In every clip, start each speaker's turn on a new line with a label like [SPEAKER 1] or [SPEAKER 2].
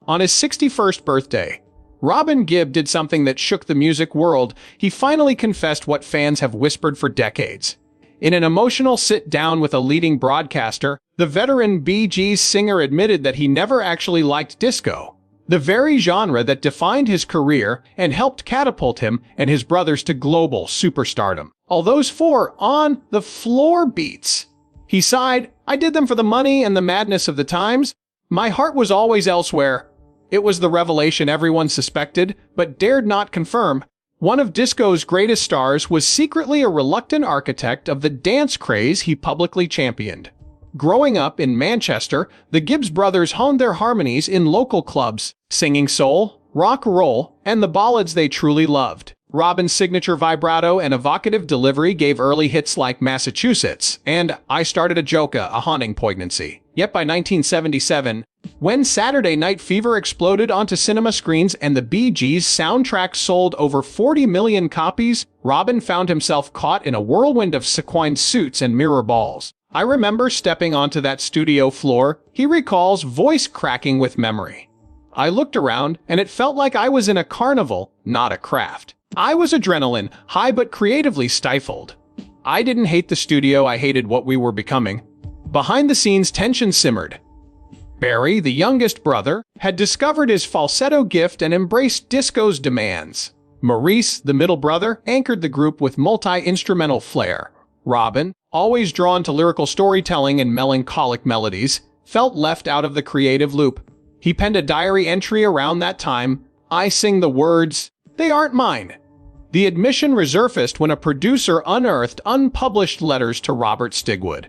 [SPEAKER 1] On his 61st birthday, Robin Gibb did something that shook the music world. He finally confessed what fans have whispered for decades. In an emotional sit-down with a leading broadcaster, the veteran Bee Gees singer admitted that he never actually liked disco, the very genre that defined his career and helped catapult him and his brothers to global superstardom. All those four on-the-floor beats. He sighed, "I did them for the money and the madness of the times. My heart was always elsewhere." It was the revelation everyone suspected, but dared not confirm. One of disco's greatest stars was secretly a reluctant architect of the dance craze he publicly championed. Growing up in Manchester, the Gibbs brothers honed their harmonies in local clubs, singing soul, rock and roll, and the ballads they truly loved. Robin's signature vibrato and evocative delivery gave early hits like Massachusetts and I Started a Joker a haunting poignancy. Yet by 1977, when Saturday Night Fever exploded onto cinema screens and the Bee Gees soundtrack sold over 40 million copies, Robin found himself caught in a whirlwind of sequined suits and mirror balls. "I remember stepping onto that studio floor," he recalls, voice cracking with memory. "I looked around, and it felt like I was in a carnival, not a craft. I was adrenaline, high but creatively stifled. I didn't hate the studio, I hated what we were becoming." Behind the scenes, tension simmered. Barry, the youngest brother, had discovered his falsetto gift and embraced disco's demands. Maurice, the middle brother, anchored the group with multi-instrumental flair. Robin, always drawn to lyrical storytelling and melancholic melodies, felt left out of the creative loop. He penned a diary entry around that time, "I sing the words, they aren't mine." The admission resurfaced when a producer unearthed unpublished letters to Robert Stigwood,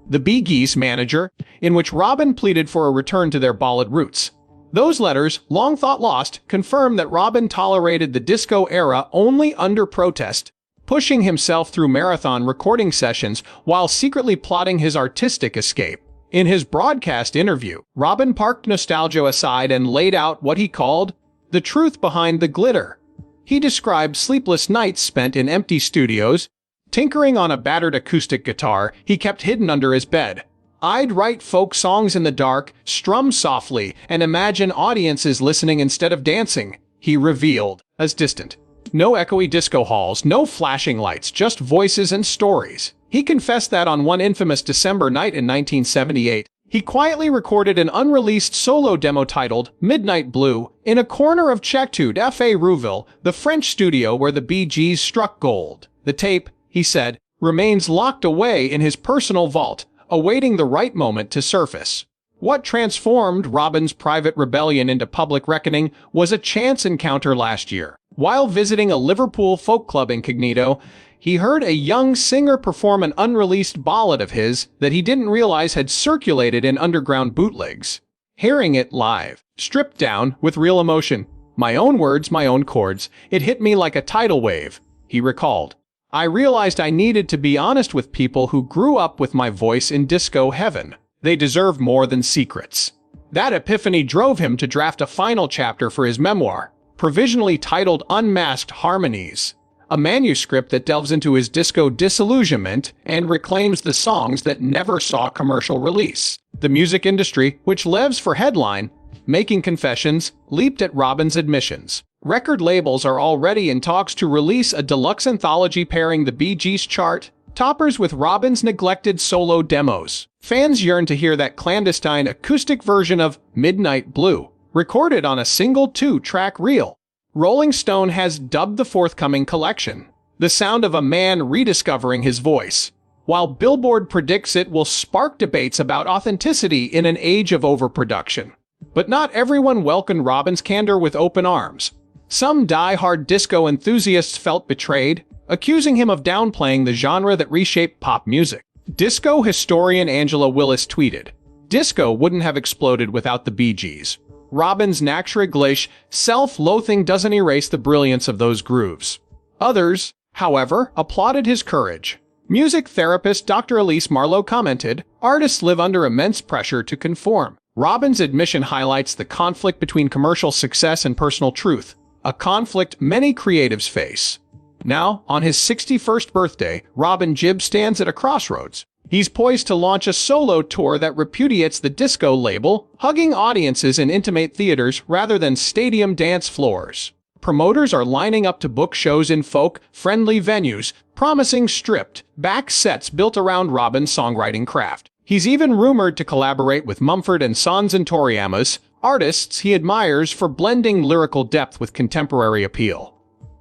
[SPEAKER 1] the Bee Gees manager, in which Robin pleaded for a return to their ballad roots. Those letters, long thought lost, confirmed that Robin tolerated the disco era only under protest, pushing himself through marathon recording sessions while secretly plotting his artistic escape. In his broadcast interview, Robin parked nostalgia aside and laid out what he called the truth behind the glitter. He described sleepless nights spent in empty studios, tinkering on a battered acoustic guitar he kept hidden under his bed. "I'd write folk songs in the dark, strum softly, and imagine audiences listening instead of dancing," he revealed, as distant. No echoey disco halls, no flashing lights, just voices and stories. He confessed that on one infamous December night in 1978, he quietly recorded an unreleased solo demo titled Midnight Blue in a corner of Château F.A. Rouville, the French studio where the Bee Gees struck gold. The tape, he said, remains locked away in his personal vault, awaiting the right moment to surface. What transformed Robin's private rebellion into public reckoning was a chance encounter last year. While visiting a Liverpool folk club incognito, he heard a young singer perform an unreleased ballad of his that he didn't realize had circulated in underground bootlegs. Hearing it live, stripped down with real emotion, "My own words, my own chords, it hit me like a tidal wave," he recalled. "I realized I needed to be honest with people who grew up with my voice in disco heaven. They deserve more than secrets." That epiphany drove him to draft a final chapter for his memoir, provisionally titled Unmasked Harmonies, a manuscript that delves into his disco disillusionment and reclaims the songs that never saw commercial release. The music industry, which lives for headline making confessions, leaped at Robin's admissions. Record labels are already in talks to release a deluxe anthology pairing the Bee Gees chart toppers with Robin's neglected solo demos. Fans yearn to hear that clandestine acoustic version of Midnight Blue, recorded on a single 2-track reel. Rolling Stone has dubbed the forthcoming collection the sound of a man rediscovering his voice, while Billboard predicts it will spark debates about authenticity in an age of overproduction. But not everyone welcomed Robin's candor with open arms. Some die-hard disco enthusiasts felt betrayed, accusing him of downplaying the genre that reshaped pop music. Disco historian Angela Willis tweeted, "Disco wouldn't have exploded without the Bee Gees. Robin's naturel self-loathing doesn't erase the brilliance of those grooves." Others, however, applauded his courage. Music therapist Dr. Elise Marlowe commented, "Artists live under immense pressure to conform." Robin's admission highlights the conflict between commercial success and personal truth, a conflict many creatives face. Now, on his 61st birthday, Robin Gibb stands at a crossroads. He's poised to launch a solo tour that repudiates the disco label, hugging audiences in intimate theaters rather than stadium dance floors. Promoters are lining up to book shows in folk-friendly venues, promising stripped-back sets built around Robin's songwriting craft. He's even rumored to collaborate with Mumford & Sons and Toriyama's, artists he admires for blending lyrical depth with contemporary appeal.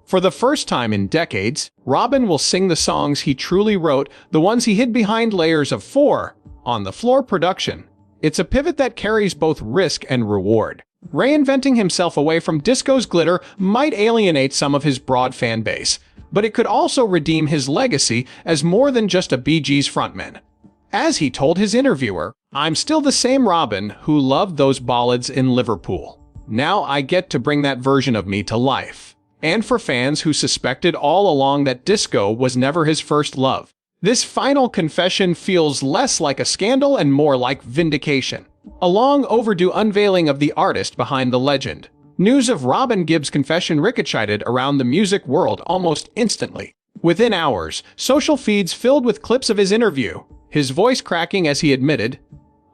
[SPEAKER 1] For the first time in decades, Robin will sing the songs he truly wrote, the ones he hid behind layers of on-the-floor production. It's a pivot that carries both risk and reward. Reinventing himself away from disco's glitter might alienate some of his broad fan base, but it could also redeem his legacy as more than just a Bee Gees frontman. As he told his interviewer, "I'm still the same Robin who loved those ballads in Liverpool. Now I get to bring that version of me to life." And for fans who suspected all along that disco was never his first love, this final confession feels less like a scandal and more like vindication. A long overdue unveiling of the artist behind the legend. News of Robin Gibb's confession ricocheted around the music world almost instantly. Within hours, social feeds filled with clips of his interview, his voice cracking as he admitted,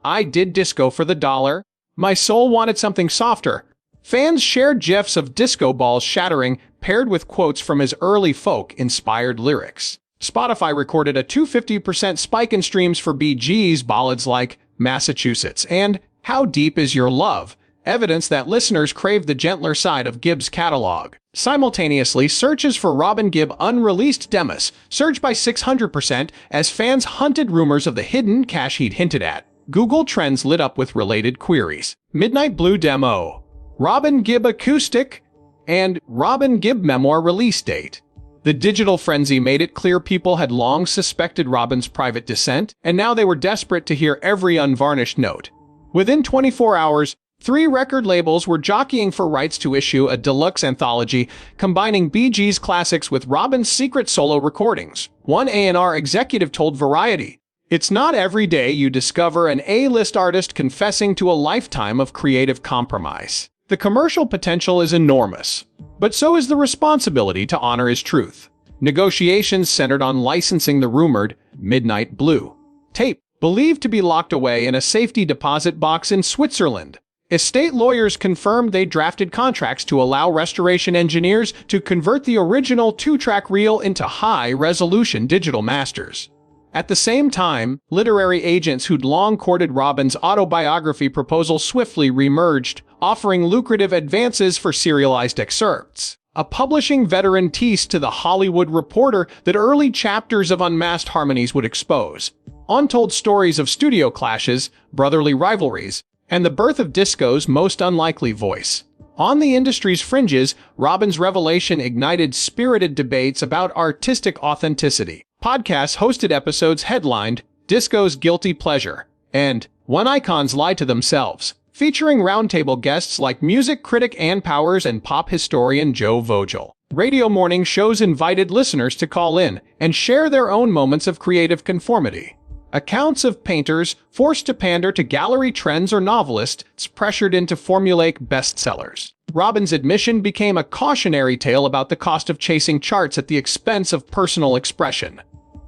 [SPEAKER 1] "I did disco for the dollar. My soul wanted something softer." Fans shared gifs of disco balls shattering, paired with quotes from his early folk-inspired lyrics. Spotify recorded a 250% spike in streams for Bee Gees ballads like Massachusetts and How Deep Is Your Love, evidence that listeners craved the gentler side of Gibb's catalog. Simultaneously, searches for Robin Gibb unreleased demos surged by 600% as fans hunted rumors of the hidden cache he'd hinted at. Google Trends lit up with related queries. Midnight Blue Demo, Robin Gibb Acoustic, and Robin Gibb Memoir release date. The digital frenzy made it clear people had long suspected Robin's private descent, and now they were desperate to hear every unvarnished note. Within 24 hours, 3 record labels were jockeying for rights to issue a deluxe anthology combining Bee Gees classics with Robin's secret solo recordings. One A&R executive told Variety, "It's not every day you discover an A-list artist confessing to a lifetime of creative compromise. The commercial potential is enormous, but so is the responsibility to honor his truth." Negotiations centered on licensing the rumored Midnight Blue tape, believed to be locked away in a safety deposit box in Switzerland. Estate lawyers confirmed they drafted contracts to allow restoration engineers to convert the original 2-track reel into high-resolution digital masters. At the same time, literary agents who'd long courted Robin's autobiography proposal swiftly reemerged, offering lucrative advances for serialized excerpts. A publishing veteran teased to The Hollywood Reporter that early chapters of Unmasked Harmonies would expose untold stories of studio clashes, brotherly rivalries, and the birth of disco's most unlikely voice. On the industry's fringes, Robin's revelation ignited spirited debates about artistic authenticity. Podcasts hosted episodes headlined, "Disco's Guilty Pleasure," and "When Icons Lie to Themselves," featuring roundtable guests like music critic Ann Powers and pop historian Joe Vogel. Radio morning shows invited listeners to call in and share their own moments of creative conformity. Accounts of painters forced to pander to gallery trends or novelists pressured into formulaic bestsellers. Robin's admission became a cautionary tale about the cost of chasing charts at the expense of personal expression.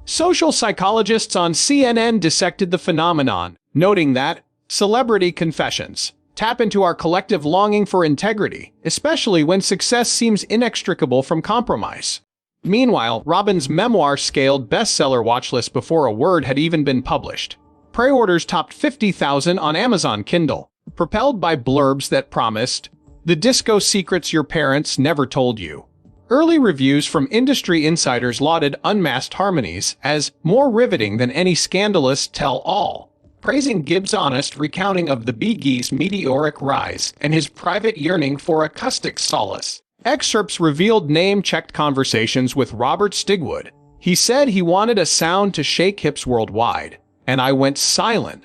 [SPEAKER 1] Social psychologists on CNN dissected the phenomenon, noting that celebrity confessions tap into our collective longing for integrity, especially when success seems inextricable from compromise. Meanwhile, Robin's memoir scaled bestseller watchlist before a word had even been published. Pre-orders topped 50,000 on Amazon Kindle, propelled by blurbs that promised, "The disco secrets your parents never told you." Early reviews from industry insiders lauded Unmasked Harmonies as more riveting than any scandalous tell-all, praising Gibb's honest recounting of the Bee Gees' meteoric rise and his private yearning for acoustic solace. Excerpts revealed name-checked conversations with Robert Stigwood. He said he wanted a sound to shake hips worldwide, and I went silent.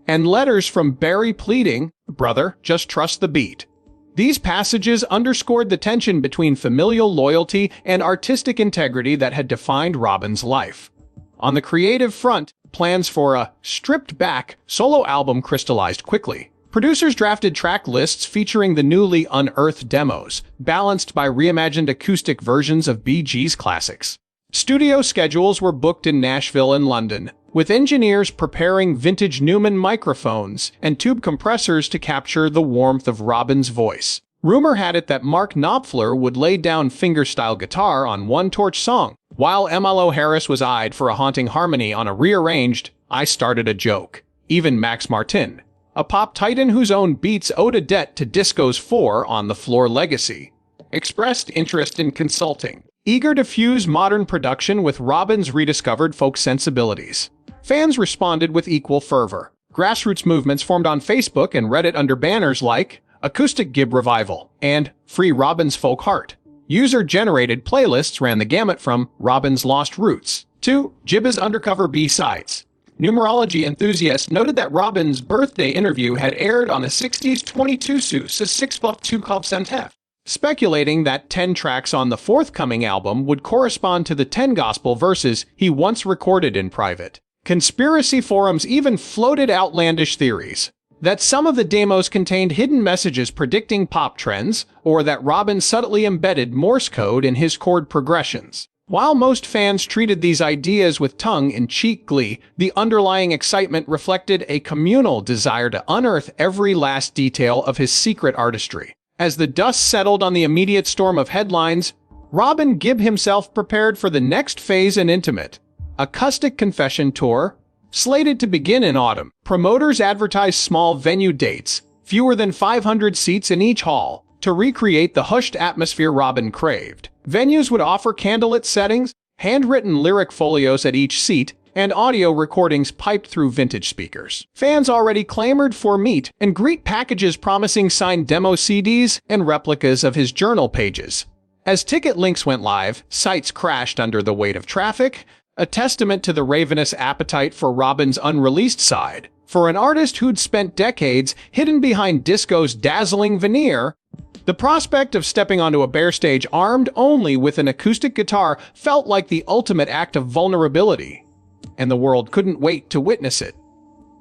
[SPEAKER 1] And letters from Barry pleading, "Brother, just trust the beat." These passages underscored the tension between familial loyalty and artistic integrity that had defined Robin's life. On the creative front, plans for a stripped-back solo album crystallized quickly. Producers drafted track lists featuring the newly unearthed demos, balanced by reimagined acoustic versions of Bee Gees classics. Studio schedules were booked in Nashville and London, with engineers preparing vintage Neumann microphones and tube compressors to capture the warmth of Robin's voice. Rumor had it that Mark Knopfler would lay down fingerstyle guitar on One Torch Song, while Emmylou Harris was eyed for a haunting harmony on a rearranged I Started a Joke. Even Max Martin, a pop titan whose own beats owed a debt to disco's 4 on the Floor legacy, expressed interest in consulting, eager to fuse modern production with Robin's rediscovered folk sensibilities. Fans responded with equal fervor. Grassroots movements formed on Facebook and Reddit under banners like Acoustic Gibb Revival and Free Robin's Folk Heart. User-generated playlists ran the gamut from Robin's Lost Roots to Gibb's Undercover B-Sides. Numerology enthusiasts noted that Robin's birthday interview had aired on the 60s 22 Seuss, a 6+2 Club Centef, speculating that 10 tracks on the forthcoming album would correspond to the 10 gospel verses he once recorded in private. Conspiracy forums even floated outlandish theories that some of the demos contained hidden messages predicting pop trends, or that Robin subtly embedded Morse code in his chord progressions. While most fans treated these ideas with tongue-in-cheek glee, the underlying excitement reflected a communal desire to unearth every last detail of his secret artistry. As the dust settled on the immediate storm of headlines, Robin Gibb himself prepared for the next phase in Intimate, Acoustic Confession Tour. Slated to begin in autumn, promoters advertised small venue dates, fewer than 500 seats in each hall, to recreate the hushed atmosphere Robin craved. Venues would offer candlelit settings, handwritten lyric folios at each seat, and audio recordings piped through vintage speakers. Fans already clamored for meet and greet packages promising signed demo CDs and replicas of his journal pages. As ticket links went live, sites crashed under the weight of traffic, a testament to the ravenous appetite for Robin's unreleased side. For an artist who'd spent decades hidden behind disco's dazzling veneer, the prospect of stepping onto a bare stage armed only with an acoustic guitar felt like the ultimate act of vulnerability, and the world couldn't wait to witness it.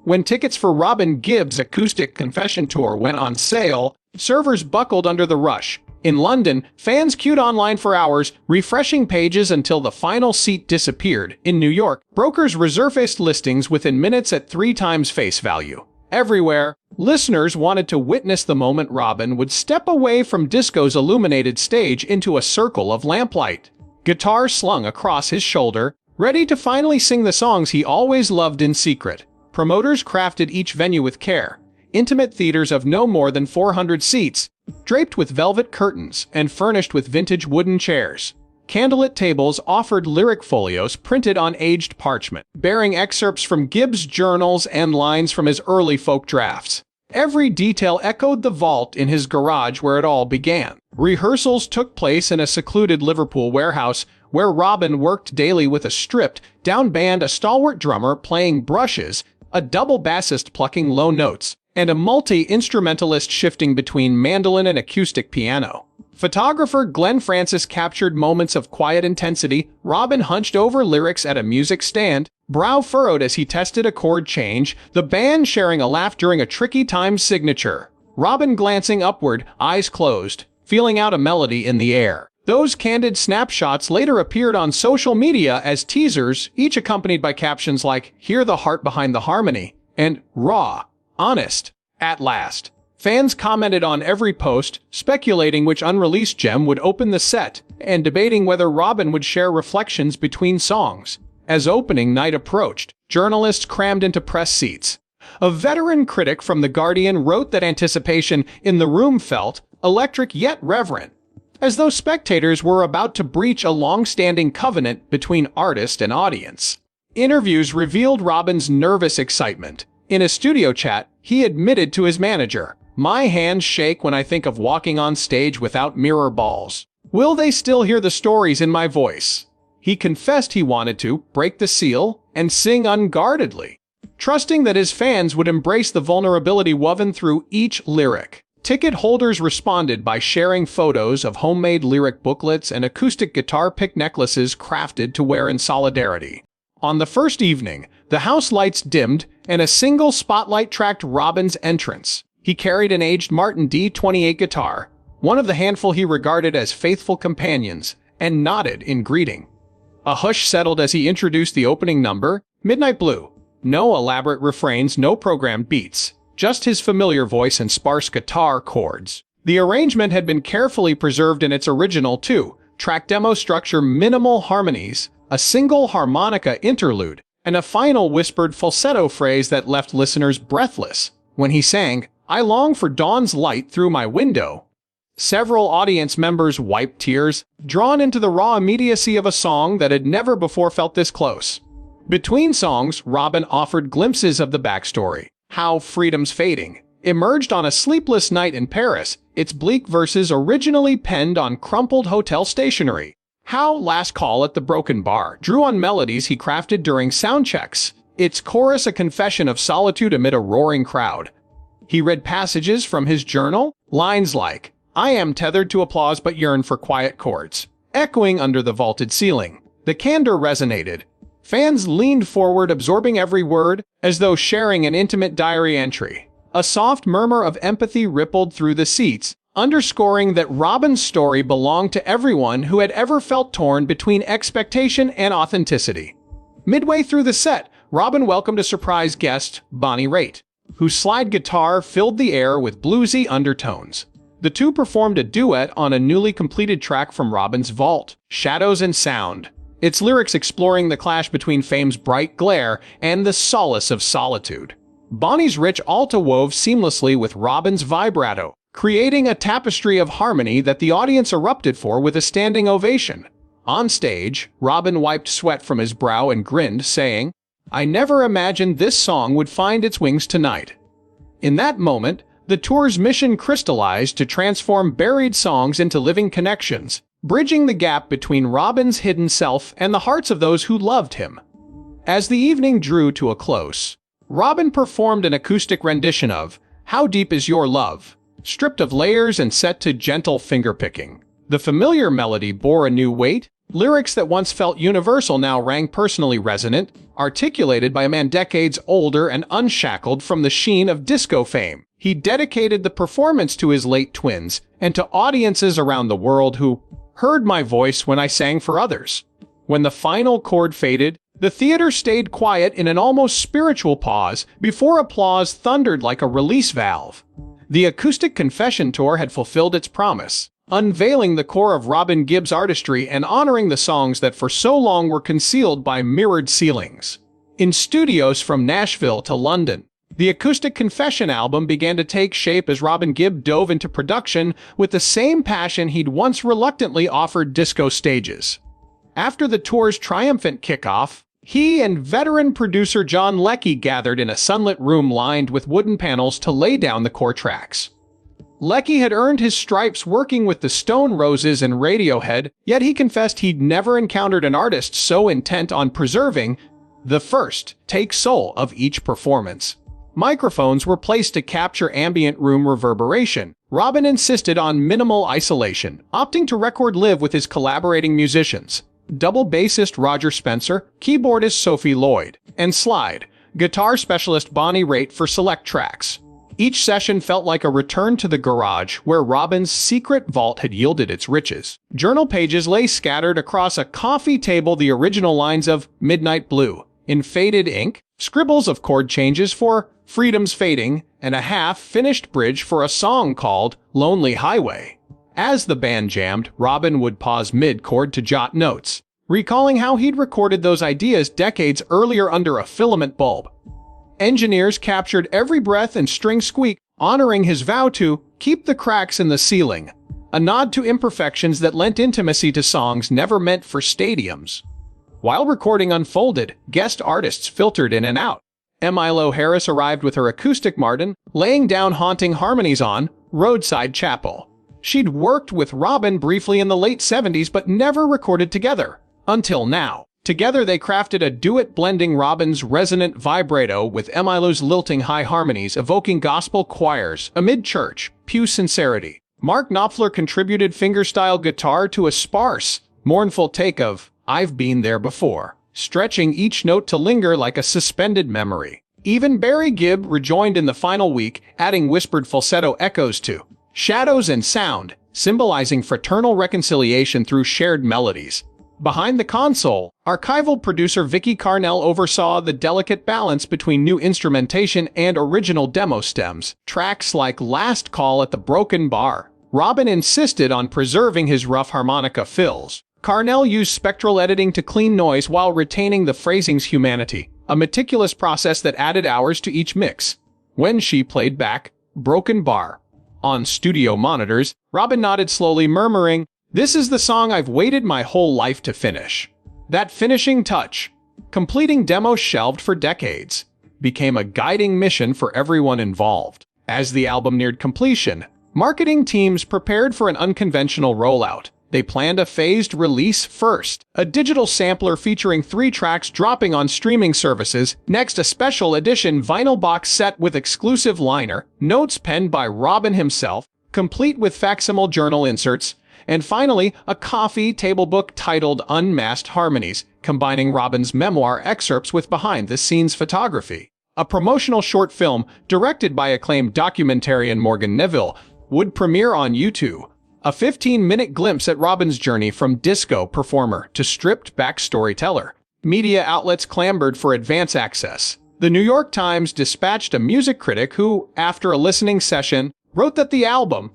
[SPEAKER 1] When tickets for Robin Gibb's Acoustic Confession Tour went on sale, servers buckled under the rush. In London, fans queued online for hours, refreshing pages until the final seat disappeared. In New York, brokers resurfaced listings within minutes at 3 times face value. Everywhere, listeners wanted to witness the moment Robin would step away from disco's illuminated stage into a circle of lamplight, guitar slung across his shoulder, ready to finally sing the songs he always loved in secret. Promoters crafted each venue with care. Intimate theaters of no more than 400 seats, draped with velvet curtains and furnished with vintage wooden chairs. Candlelit tables offered lyric folios printed on aged parchment, bearing excerpts from Gibb's journals and lines from his early folk drafts. Every detail echoed the vault in his garage where it all began. Rehearsals took place in a secluded Liverpool warehouse where Robin worked daily with a stripped-down band, a stalwart drummer playing brushes, a double bassist plucking low notes, and a multi-instrumentalist shifting between mandolin and acoustic piano. Photographer Glenn Francis captured moments of quiet intensity. Robin hunched over lyrics at a music stand, brow furrowed as he tested a chord change, the band sharing a laugh during a tricky timed signature. Robin glancing upward, eyes closed, feeling out a melody in the air. Those candid snapshots later appeared on social media as teasers, each accompanied by captions like, "Hear the heart behind the harmony," and "Raw, honest, at last." Fans commented on every post, speculating which unreleased gem would open the set, and debating whether Robin would share reflections between songs. As opening night approached, journalists crammed into press seats. A veteran critic from The Guardian wrote that anticipation in the room felt electric yet reverent, as though spectators were about to breach a long-standing covenant between artist and audience. Interviews revealed Robin's nervous excitement. In a studio chat, he admitted to his manager, "My hands shake when I think of walking on stage without mirror balls. Will they still hear the stories in my voice?" He confessed he wanted to break the seal and sing unguardedly, trusting that his fans would embrace the vulnerability woven through each lyric. Ticket holders responded by sharing photos of homemade lyric booklets and acoustic guitar pick necklaces crafted to wear in solidarity. On the first evening, the house lights dimmed and a single spotlight tracked Robin's entrance. He carried an aged Martin D28 guitar, one of the handful he regarded as faithful companions, and nodded in greeting. A hush settled as he introduced the opening number, Midnight Blue. No elaborate refrains, no programmed beats, just his familiar voice and sparse guitar chords. The arrangement had been carefully preserved in its original two-track demo structure, minimal harmonies, a single harmonica interlude, and a final whispered falsetto phrase that left listeners breathless. When he sang, "I long for dawn's light through my window," several audience members wiped tears, drawn into the raw immediacy of a song that had never before felt this close. Between songs, Robin offered glimpses of the backstory, how freedom's fading emerged on a sleepless night in Paris, its bleak verses originally penned on crumpled hotel stationery, how Last Call at the Broken Bar drew on melodies he crafted during sound checks, its chorus a confession of solitude amid a roaring crowd. He read passages from his journal, lines like, "I am tethered to applause but yearn for quiet chords," echoing under the vaulted ceiling. The candor resonated. Fans leaned forward, absorbing every word, as though sharing an intimate diary entry. A soft murmur of empathy rippled through the seats, underscoring that Robin's story belonged to everyone who had ever felt torn between expectation and authenticity. Midway through the set, Robin welcomed a surprise guest, Bonnie Raitt, whose slide guitar filled the air with bluesy undertones. The two performed a duet on a newly completed track from Robin's vault, Shadows and Sound, its lyrics exploring the clash between fame's bright glare and the solace of solitude. Bonnie's rich alto wove seamlessly with Robin's vibrato, creating a tapestry of harmony that the audience erupted for with a standing ovation. On stage, Robin wiped sweat from his brow and grinned, saying, "I never imagined this song would find its wings tonight." In that moment, the tour's mission crystallized to transform buried songs into living connections, bridging the gap between Robin's hidden self and the hearts of those who loved him. As the evening drew to a close, Robin performed an acoustic rendition of "How Deep Is Your Love," stripped of layers and set to gentle fingerpicking. The familiar melody bore a new weight. Lyrics that once felt universal now rang personally resonant, articulated by a man decades older and unshackled from the sheen of disco fame. He dedicated the performance to his late twins and to audiences around the world who heard my voice when I sang for others. When the final chord faded, the theater stayed quiet in an almost spiritual pause before applause thundered like a release valve. The Acoustic Confession Tour had fulfilled its promise, unveiling the core of Robin Gibb's artistry and honoring the songs that for so long were concealed by mirrored ceilings. In studios from Nashville to London, the Acoustic Confession album began to take shape as Robin Gibb dove into production with the same passion he'd once reluctantly offered disco stages. After the tour's triumphant kickoff, he and veteran producer John Leckie gathered in a sunlit room lined with wooden panels to lay down the core tracks. Leckie had earned his stripes working with the Stone Roses and Radiohead, yet he confessed he'd never encountered an artist so intent on preserving the first take soul of each performance. Microphones were placed to capture ambient room reverberation. Robin insisted on minimal isolation, opting to record live with his collaborating musicians, double bassist Roger Spencer, keyboardist Sophie Lloyd, and slide guitar specialist Bonnie Raitt for select tracks. Each session felt like a return to the garage where Robin's secret vault had yielded its riches. Journal pages lay scattered across a coffee table, the original lines of Midnight Blue in faded ink, scribbles of chord changes for Freedom's Fading, and a half-finished bridge for a song called Lonely Highway. As the band jammed, Robin would pause mid-chord to jot notes, recalling how he'd recorded those ideas decades earlier under a filament bulb. Engineers captured every breath and string squeak, honoring his vow to keep the cracks in the ceiling, a nod to imperfections that lent intimacy to songs never meant for stadiums. While recording unfolded, guest artists filtered in and out. Emmylou Harris arrived with her acoustic Martin, laying down haunting harmonies on Roadside Chapel. She'd worked with Robin briefly in the late 70s but never recorded together, until now. Together they crafted a duet blending Robin's resonant vibrato with Emmylou's lilting high harmonies, evoking gospel choirs amid church pew sincerity. Mark Knopfler contributed fingerstyle guitar to a sparse, mournful take of I've Been There Before, stretching each note to linger like a suspended memory. Even Barry Gibb rejoined in the final week, adding whispered falsetto echoes to Shadows and Sound, symbolizing fraternal reconciliation through shared melodies. Behind the console, archival producer Vicky Carnell oversaw the delicate balance between new instrumentation and original demo stems. Tracks like Last Call at the Broken Bar, Robin insisted on preserving his rough harmonica fills. Carnell used spectral editing to clean noise while retaining the phrasing's humanity, a meticulous process that added hours to each mix. When she played back Broken Bar on studio monitors, Robin nodded slowly, murmuring, "This is the song I've waited my whole life to finish." That finishing touch, completing demos shelved for decades, became a guiding mission for everyone involved. As the album neared completion, marketing teams prepared for an unconventional rollout. They planned a phased release first, a digital sampler featuring 3 tracks dropping on streaming services, next a special edition vinyl box set with exclusive liner notes penned by Robin himself, complete with facsimile journal inserts, and finally, a coffee table book titled Unmasked Harmonies, combining Robin's memoir excerpts with behind-the-scenes photography. A promotional short film, directed by acclaimed documentarian Morgan Neville, would premiere on YouTube. A 15-minute glimpse at Robin's journey from disco performer to stripped-back storyteller. Media outlets clamored for advance access. The New York Times dispatched a music critic who, after a listening session, wrote that the album,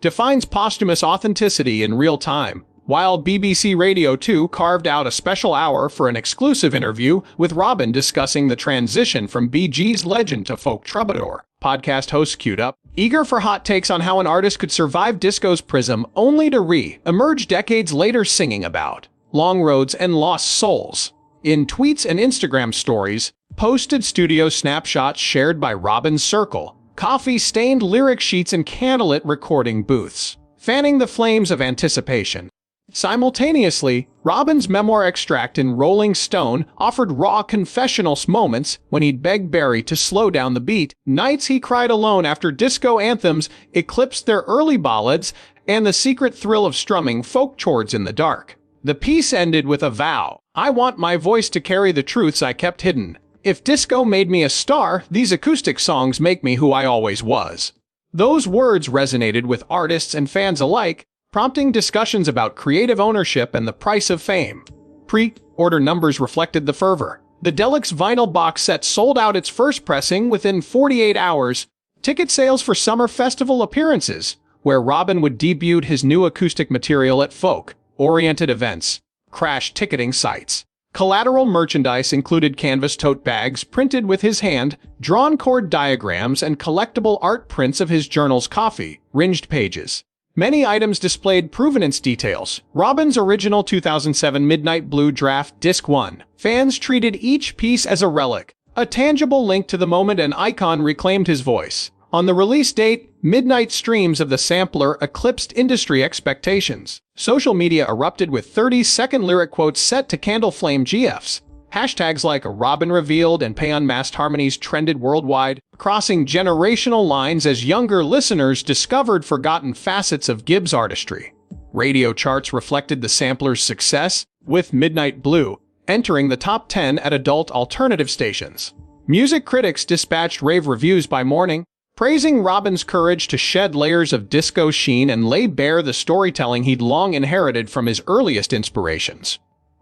[SPEAKER 1] defines posthumous authenticity in real time, while BBC Radio 2 carved out a special hour for an exclusive interview with Robin discussing the transition from Bee Gees legend to folk troubadour. Podcast hosts queued up, eager for hot takes on how an artist could survive disco's prism only to re-emerge decades later singing about long roads and lost souls. In tweets and Instagram stories, posted studio snapshots shared by Robin's circle, coffee-stained lyric sheets and candlelit recording booths, fanning the flames of anticipation. Simultaneously, Robin's memoir extract in Rolling Stone offered raw confessional moments when he'd begged Barry to slow down the beat, nights he cried alone after disco anthems eclipsed their early ballads, and the secret thrill of strumming folk chords in the dark. The piece ended with a vow: "I want my voice to carry the truths I kept hidden. If disco made me a star, these acoustic songs make me who I always was." Those words resonated with artists and fans alike, prompting discussions about creative ownership and the price of fame. Pre-order numbers reflected the fervor. The deluxe vinyl box set sold out its first pressing within 48 hours. Ticket sales for summer festival appearances, where Robin would debut his new acoustic material at folk-oriented events, crashed ticketing sites. Collateral merchandise included canvas tote bags printed with his hand, drawn chord diagrams, and collectible art prints of his journal's coffee-ringed pages. Many items displayed provenance details. Robin's original 2007 Midnight Blue Draft Disc 1. Fans treated each piece as a relic, a tangible link to the moment an icon reclaimed his voice. On the release date, midnight streams of the sampler eclipsed industry expectations. Social media erupted with 30-second lyric quotes set to candle flame GFs. Hashtags like Robin Revealed and Unmasked Harmonies trended worldwide, crossing generational lines as younger listeners discovered forgotten facets of Gibb's artistry. Radio charts reflected the sampler's success, with Midnight Blue entering the top 10 at adult alternative stations. Music critics dispatched rave reviews by morning, praising Robin's courage to shed layers of disco sheen and lay bare the storytelling he'd long inherited from his earliest inspirations.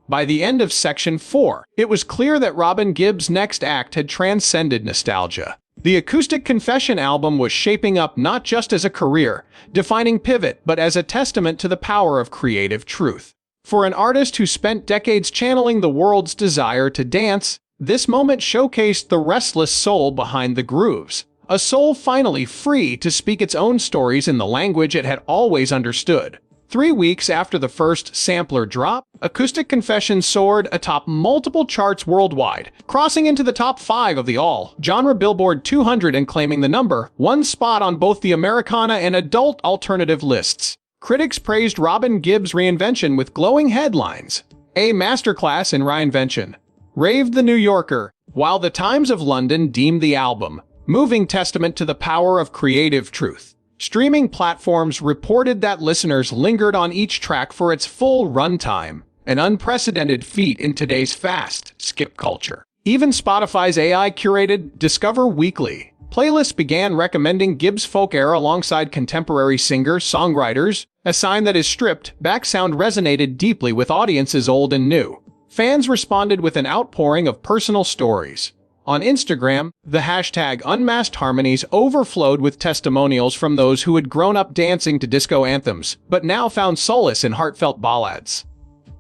[SPEAKER 1] By the end of Section 4, it was clear that Robin Gibb's next act had transcended nostalgia. The Acoustic Confession album was shaping up not just as a career-defining pivot, but as a testament to the power of creative truth. For an artist who spent decades channeling the world's desire to dance, this moment showcased the restless soul behind the grooves. A soul finally free to speak its own stories in the language it had always understood. 3 weeks after the first sampler drop, Acoustic Confession soared atop multiple charts worldwide, crossing into the top 5 of the all-genre Billboard 200 and claiming the #1 spot on both the Americana and adult alternative lists. Critics praised Robin Gibb's reinvention with glowing headlines. "A masterclass in reinvention," raved The New Yorker, while the Times of London deemed the album moving testament to the power of creative truth. Streaming platforms reported that listeners lingered on each track for its full runtime, an unprecedented feat in today's fast skip culture. Even Spotify's AI-curated Discover Weekly Playlists began recommending Gibb's folk era alongside contemporary singers-songwriters, a sign that his stripped-back sound resonated deeply with audiences old and new. Fans responded with an outpouring of personal stories. On Instagram, the hashtag #UnmaskedHarmonies overflowed with testimonials from those who had grown up dancing to disco anthems, but now found solace in heartfelt ballads.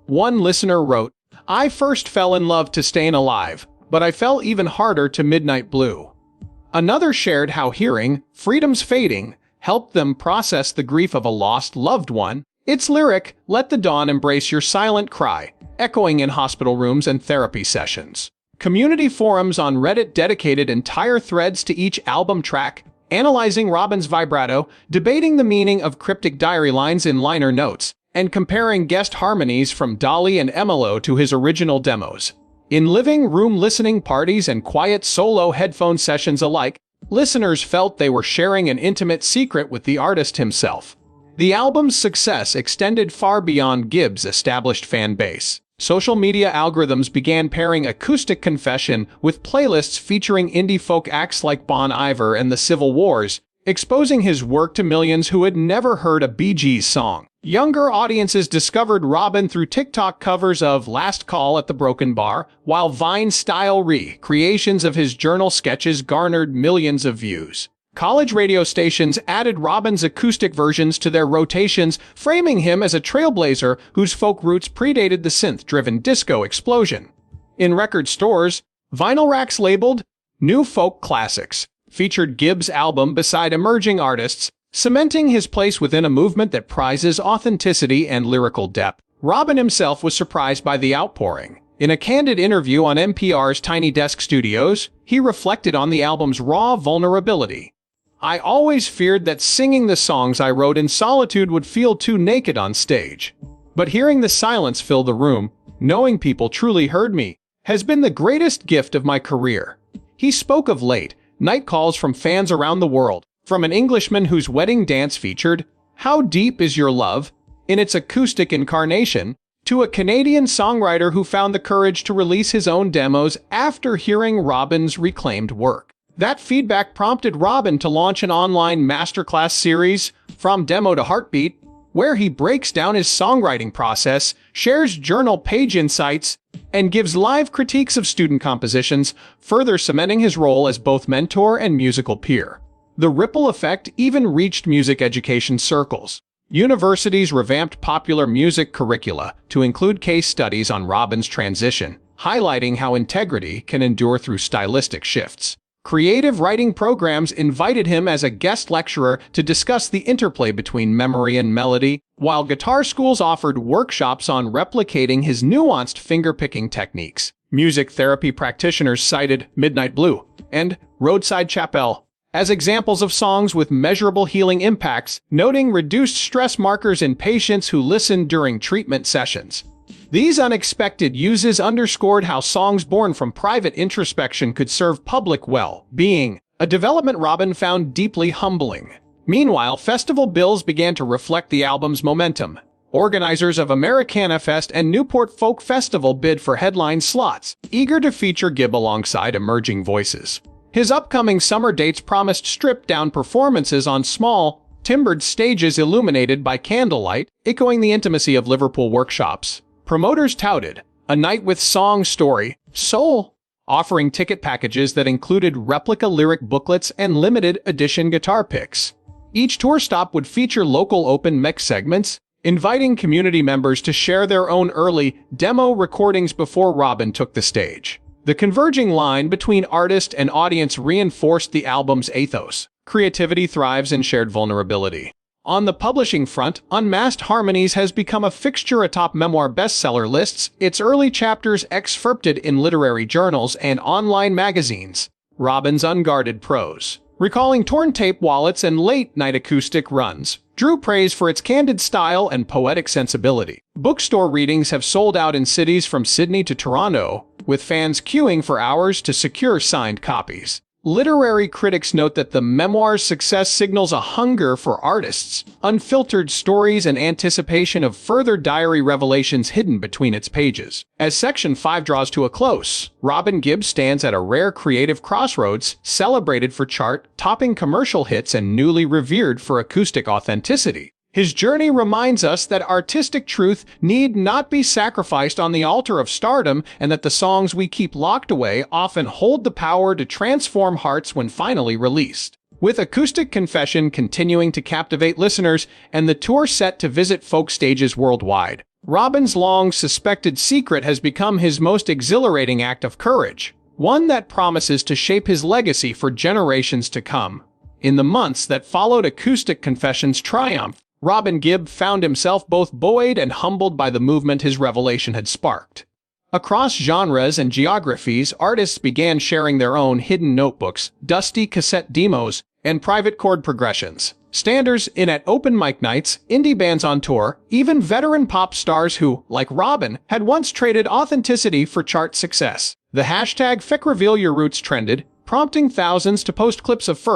[SPEAKER 1] One listener wrote, "I first fell in love to Stayin' Alive, but I fell even harder to Midnight Blue." Another shared how hearing "Freedom's Fading" helped them process the grief of a lost loved one. Its lyric, "Let the dawn embrace your silent cry," echoing in hospital rooms and therapy sessions. Community forums on Reddit dedicated entire threads to each album track, analyzing Robin's vibrato, debating the meaning of cryptic diary lines in liner notes, and comparing guest harmonies from Dolly and Emilo to his original demos. In living room listening parties and quiet solo headphone sessions alike, listeners felt they were sharing an intimate secret with the artist himself. The album's success extended far beyond Gibb's established fan base. Social media algorithms began pairing Acoustic Confession with playlists featuring indie folk acts like Bon Iver and the Civil Wars, exposing his work to millions who had never heard a Bee Gees song. Younger audiences discovered Robin through TikTok covers of Last Call at the Broken Bar, while Vine-style recreations of his journal sketches garnered millions of views. College radio stations added Robin's acoustic versions to their rotations, framing him as a trailblazer whose folk roots predated the synth-driven disco explosion. In record stores, vinyl racks labeled New Folk Classics featured Gibb's album beside emerging artists, cementing his place within a movement that prizes authenticity and lyrical depth. Robin himself was surprised by the outpouring. In a candid interview on NPR's Tiny Desk Studios, he reflected on the album's raw vulnerability. "I always feared that singing the songs I wrote in solitude would feel too naked on stage. But hearing the silence fill the room, knowing people truly heard me, has been the greatest gift of my career." He spoke of late-night calls from fans around the world, from an Englishman whose wedding dance featured "How Deep Is Your Love" in its acoustic incarnation, to a Canadian songwriter who found the courage to release his own demos after hearing Robin's reclaimed work. That feedback prompted Robin to launch an online masterclass series, From Demo to Heartbeat, where he breaks down his songwriting process, shares journal page insights, and gives live critiques of student compositions, further cementing his role as both mentor and musical peer. The ripple effect even reached music education circles. Universities revamped popular music curricula to include case studies on Robin's transition, highlighting how integrity can endure through stylistic shifts. Creative writing programs invited him as a guest lecturer to discuss the interplay between memory and melody, while guitar schools offered workshops on replicating his nuanced finger-picking techniques. Music therapy practitioners cited Midnight Blue and Roadside Chapel as examples of songs with measurable healing impacts, noting reduced stress markers in patients who listened during treatment sessions. These unexpected uses underscored how songs born from private introspection could serve public well-being, a development Robin found deeply humbling. Meanwhile, festival bills began to reflect the album's momentum. Organizers of Americana Fest and Newport Folk Festival bid for headline slots, eager to feature Gibb alongside emerging voices. His upcoming summer dates promised stripped-down performances on small, timbered stages illuminated by candlelight, echoing the intimacy of Liverpool workshops. Promoters touted a night with song, story, soul, offering ticket packages that included replica lyric booklets and limited edition guitar picks. Each tour stop would feature local open mic segments, inviting community members to share their own early demo recordings before Robin took the stage. The converging line between artist and audience reinforced the album's ethos. Creativity thrives in shared vulnerability. On the publishing front, Unmasked Harmonies has become a fixture atop memoir bestseller lists, its early chapters excerpted in literary journals and online magazines. Robin's unguarded prose, recalling torn tape wallets and late-night acoustic runs, drew praise for its candid style and poetic sensibility. Bookstore readings have sold out in cities from Sydney to Toronto, with fans queuing for hours to secure signed copies. Literary critics note that the memoir's success signals a hunger for artists, unfiltered stories, and anticipation of further diary revelations hidden between its pages. As Section 5 draws to a close, Robin Gibb stands at a rare creative crossroads, celebrated for chart-topping commercial hits and newly revered for acoustic authenticity. His journey reminds us that artistic truth need not be sacrificed on the altar of stardom, and that the songs we keep locked away often hold the power to transform hearts when finally released. With Acoustic Confession continuing to captivate listeners and the tour set to visit folk stages worldwide, Robin's long-suspected secret has become his most exhilarating act of courage, one that promises to shape his legacy for generations to come. In the months that followed Acoustic Confession's triumph, Robin Gibb found himself both buoyed and humbled by the movement his revelation had sparked. Across genres and geographies, artists began sharing their own hidden notebooks, dusty cassette demos, and private chord progressions. Standers in at open mic nights, indie bands on tour, even veteran pop stars who, like Robin, had once traded authenticity for chart success. The hashtag #FickRevealYourRoots trended, prompting thousands to post clips of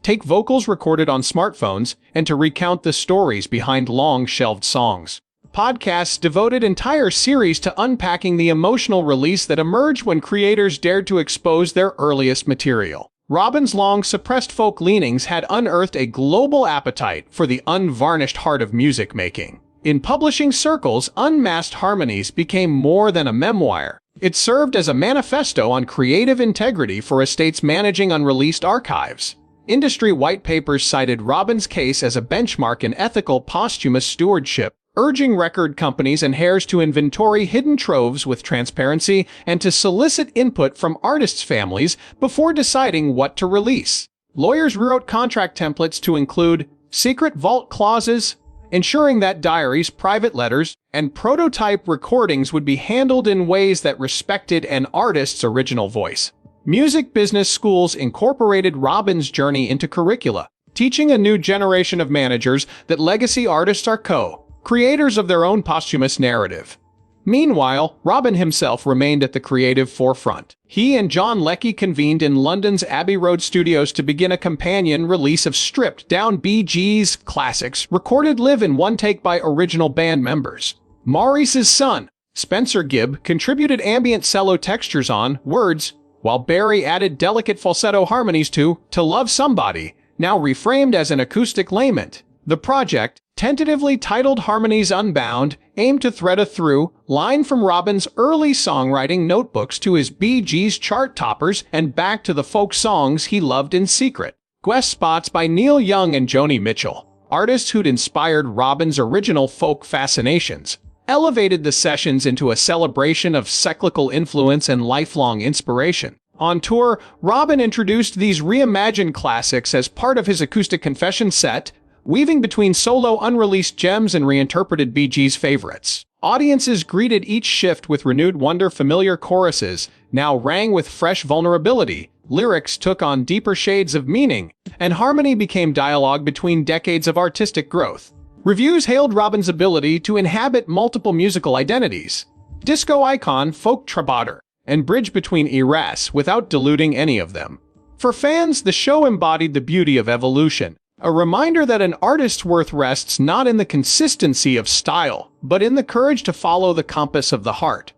[SPEAKER 1] take vocals recorded on smartphones and to recount the stories behind long-shelved songs. Podcasts devoted entire series to unpacking the emotional release that emerged when creators dared to expose their earliest material. Robin's long-suppressed folk leanings had unearthed a global appetite for the unvarnished heart of music making. In publishing circles, Unmasked Harmonies became more than a memoir. It served as a manifesto on creative integrity for estates managing unreleased archives. Industry white papers cited Robin's case as a benchmark in ethical posthumous stewardship, urging record companies and heirs to inventory hidden troves with transparency and to solicit input from artists' families before deciding what to release. Lawyers wrote contract templates to include secret vault clauses, ensuring that diaries, private letters, and prototype recordings would be handled in ways that respected an artist's original voice. Music business schools incorporated Robin's journey into curricula, teaching a new generation of managers that legacy artists are co-creators of their own posthumous narrative. Meanwhile, Robin himself remained at the creative forefront. He and John Leckie convened in London's Abbey Road studios to begin a companion release of stripped-down Bee Gees classics recorded live in one take by original band members. Maurice's son, Spencer Gibb, contributed ambient cello textures on Words, while Barry added delicate falsetto harmonies to Love Somebody, now reframed as an acoustic lament. The project, tentatively titled Harmonies Unbound, aimed to thread a through line from Robin's early songwriting notebooks to his Bee Gees chart toppers and back to the folk songs he loved in secret. Guest spots by Neil Young and Joni Mitchell, artists who'd inspired Robin's original folk fascinations, elevated the sessions into a celebration of cyclical influence and lifelong inspiration. On tour, Robin introduced these reimagined classics as part of his Acoustic Confession set, weaving between solo unreleased gems and reinterpreted Bee Gees favorites. Audiences greeted each shift with renewed wonder. Familiar choruses now rang with fresh vulnerability, lyrics took on deeper shades of meaning, and harmony became dialogue between decades of artistic growth. Reviews hailed Robin's ability to inhabit multiple musical identities, disco icon, folk troubadour, and bridge between eras without diluting any of them. For fans, the show embodied the beauty of evolution, a reminder that an artist's worth rests not in the consistency of style, but in the courage to follow the compass of the heart.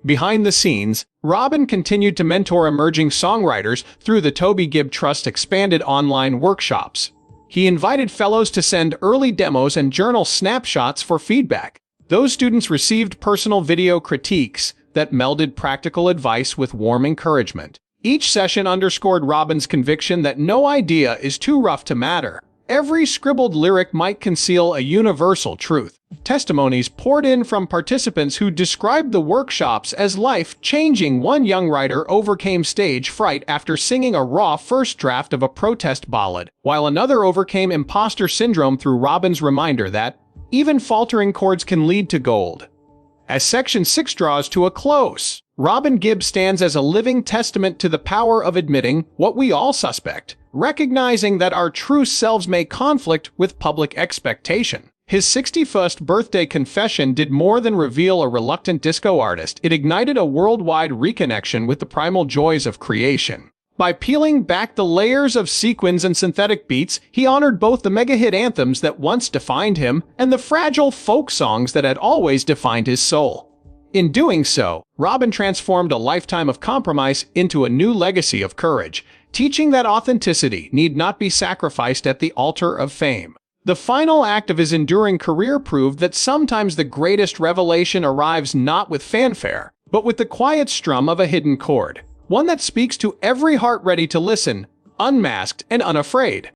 [SPEAKER 1] Behind the scenes, Robin continued to mentor emerging songwriters through the Toby Gibb Trust expanded online workshops. He invited fellows to send early demos and journal snapshots for feedback. Those students received personal video critiques that melded practical advice with warm encouragement. Each session underscored Robin's conviction that no idea is too rough to matter. Every scribbled lyric might conceal a universal truth. Testimonies poured in from participants who described the workshops as life-changing. One young writer overcame stage fright after singing a raw first draft of a protest ballad, while another overcame imposter syndrome through Robin's reminder that even faltering chords can lead to gold. As Section 6 draws to a close, Robin Gibb stands as a living testament to the power of admitting what we all suspect, recognizing that our true selves may conflict with public expectation. His 61st birthday confession did more than reveal a reluctant disco artist. It ignited a worldwide reconnection with the primal joys of creation. By peeling back the layers of sequins and synthetic beats, he honored both the mega-hit anthems that once defined him and the fragile folk songs that had always defined his soul. In doing so, Robin transformed a lifetime of compromise into a new legacy of courage, teaching that authenticity need not be sacrificed at the altar of fame. The final act of his enduring career proved that sometimes the greatest revelation arrives not with fanfare, but with the quiet strum of a hidden chord, one that speaks to every heart ready to listen, unmasked and unafraid.